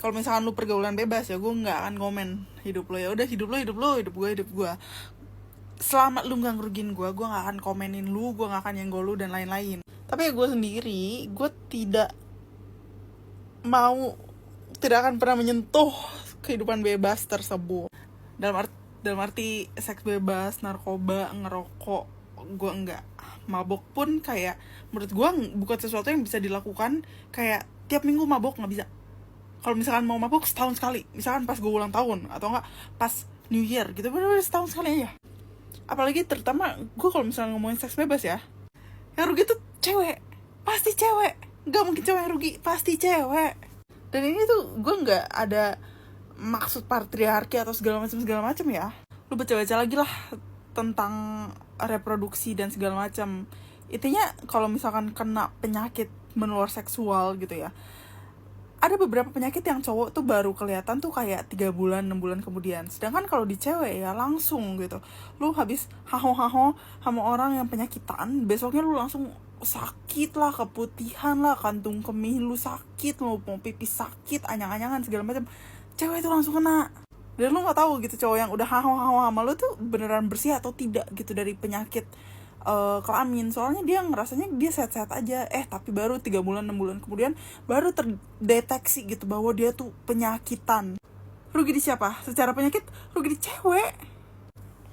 Kalau misalkan lu pergaulan bebas ya gue nggak akan komen hidup lo. Ya udah, hidup lo, hidup gue. Selama lu nggak ngerugin gue nggak akan komenin lu, gue nggak akan nyenggol lu dan lain-lain. Tapi ya gue sendiri, gue tidak akan pernah menyentuh kehidupan bebas tersebut. Dalam arti seks bebas, narkoba, ngerokok, gue enggak. Mabok pun kayak menurut gue bukan sesuatu yang bisa dilakukan kayak tiap minggu mabok, nggak bisa. Kalau misalkan mau mabok setahun sekali, misalkan pas gue ulang tahun atau enggak pas New Year gitu, bener-bener setahun sekali aja. Apalagi terutama gue kalau misalnya ngomongin seks bebas ya, yang rugi tuh cewek, pasti cewek. Gak mungkin cewek yang rugi, pasti cewek. Dan ini tuh gue nggak ada maksud patriarki atau segala macam ya. Lu baca-baca lagi lah tentang reproduksi dan segala macam. Intinya kalau misalkan kena penyakit menular seksual gitu ya, ada beberapa penyakit yang cowok tuh baru kelihatan tuh kayak 3 bulan, 6 bulan kemudian. Sedangkan kalau di cewek ya langsung gitu. Lu habis haho-haho sama orang yang penyakitan, besoknya lu langsung sakit lah, keputihan lah, kantung kemih lu sakit, lu mau pipis sakit, anyang-anyangan segala macam. Cewek itu langsung kena. Dan lu gak tahu gitu cowok yang udah haho-haho sama lu tuh beneran bersih atau tidak gitu dari penyakit kelamin. Soalnya dia ngerasanya dia sehat-sehat aja, tapi baru 3 bulan 6 bulan kemudian baru terdeteksi gitu bahwa dia tuh penyakitan. Rugi di siapa? Secara penyakit rugi di cewek.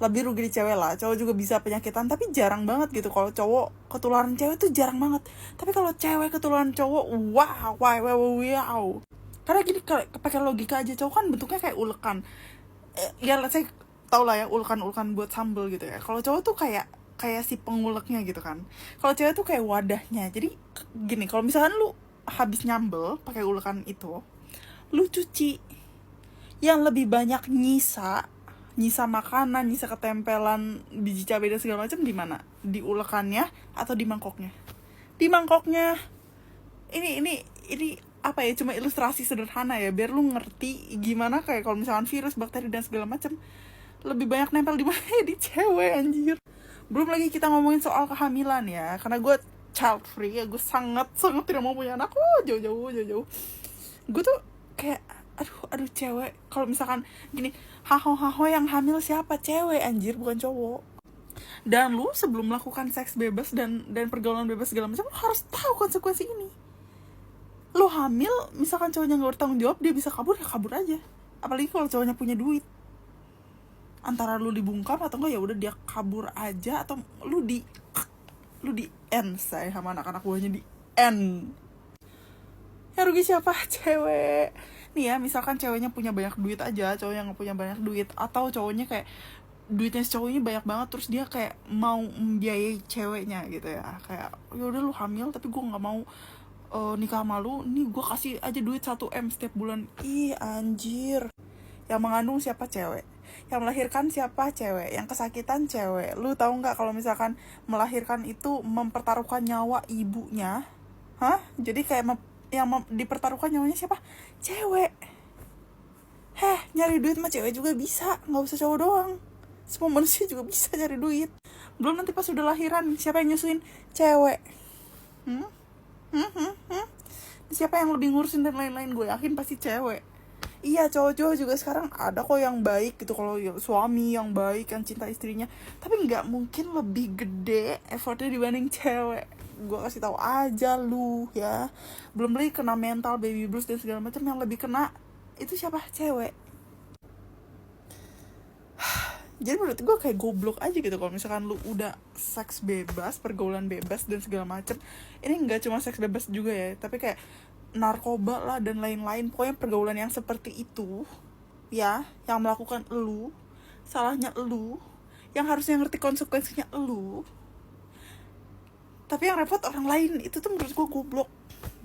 Lebih rugi di cewek lah. Cowok juga bisa penyakitan, tapi jarang banget gitu. Kalau cowok ketularan cewek tuh jarang banget, tapi kalau cewek ketularan cowok, wow. Karena gini, pakai logika aja, cowok kan bentuknya kayak ulekan. Ya saya tau lah ya, ulekan buat sambel gitu ya. Kalau cowok tuh kayak si penguleknya gitu kan. Kalau cewek tuh kayak wadahnya. Jadi gini, kalau misalkan lu habis nyambel pakai ulekan itu, lu cuci, yang lebih banyak nyisa makanan, nyisa ketempelan biji cabai dan segala macam di mana? Di ulekannya atau di mangkoknya? Di mangkoknya. Ini apa ya, cuma ilustrasi sederhana ya biar lu ngerti gimana kayak kalau misalkan virus, bakteri dan segala macam lebih banyak nempel di mana? Di cewek, anjir. Belum lagi kita ngomongin soal kehamilan ya, karena gue child free ya, gue sangat tidak mau punya anak. Jauh. Gue tuh kayak aduh cewek, kalau misalkan gini, haho yang hamil siapa? Cewek, anjir, bukan cowok. Dan lu sebelum melakukan seks bebas dan pergaulan bebas segala macam, lu harus tahu konsekuensi ini. Lu hamil, misalkan cowoknya gak bertanggung jawab, dia bisa kabur, ya kabur aja. Apalagi kalau cowoknya punya duit, antara lu dibungkam atau enggak ya udah dia kabur aja, atau lu di end saya sama anak-anak buahnya di end. Ya rugi siapa? Cewek. Nih ya, misalkan ceweknya punya banyak duit aja, cowok yang gak punya banyak duit, atau cowoknya kayak duitnya si cowoknya banyak banget, terus dia kayak mau membiayai ceweknya gitu ya, kayak ya udah lu hamil tapi gue nggak mau nikah sama lu, nih gue kasih aja duit 1M setiap bulan. Ih, anjir. Yang mengandung siapa? Cewek. Yang melahirkan siapa? Cewek. Yang kesakitan cewek. Lu tahu nggak kalau misalkan melahirkan itu mempertaruhkan nyawa ibunya? Hah? Jadi kayak dipertaruhkan nyawanya siapa? Cewek. Nyari duit mah cewek juga bisa, nggak usah cowok doang. Semua manusia juga bisa nyari duit. Belum nanti pas udah lahiran, siapa yang nyusuin? Cewek. Siapa yang lebih ngurusin dan lain-lain? Gue yakin pasti cewek. Iya, cowok-cowok juga sekarang ada kok yang baik gitu, kalau suami yang baik, yang cinta istrinya, tapi nggak mungkin lebih gede effortnya dibanding cewek. Gue kasih tahu aja lu ya. Belum lagi kena mental, baby blues dan segala macam, yang lebih kena itu siapa? Cewek. Jadi menurut gue kayak goblok aja gitu kalau misalkan lu udah seks bebas, pergaulan bebas dan segala macam. Ini nggak cuma seks bebas juga ya, tapi kayak narkoba lah dan lain-lain. Pokoknya pergaulan yang seperti itu ya, yang melakukan elu, salahnya elu, yang harusnya ngerti konsekuensinya elu, tapi yang repot orang lain. Itu tuh menurut gue goblok,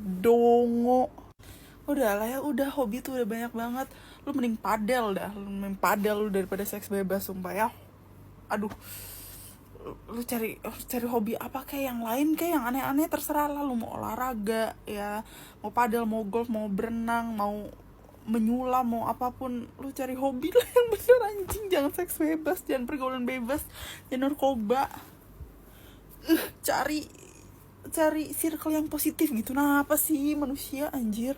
dongo. Udah lah ya, udah hobi tuh udah banyak banget. Lu mending padel lu daripada seks bebas, sumpah ya. Aduh, lu cari hobi apa kayak yang lain, kayak yang aneh-aneh, terserah lah. Lu mau olahraga ya, mau padel, mau golf, mau berenang, mau menyulam, mau apapun, lu cari hobi lah yang bener, anjing. Jangan seks bebas, jangan pergaulan bebas, jangan narkoba. Cari circle yang positif gitu. Nah, apa sih manusia, anjir.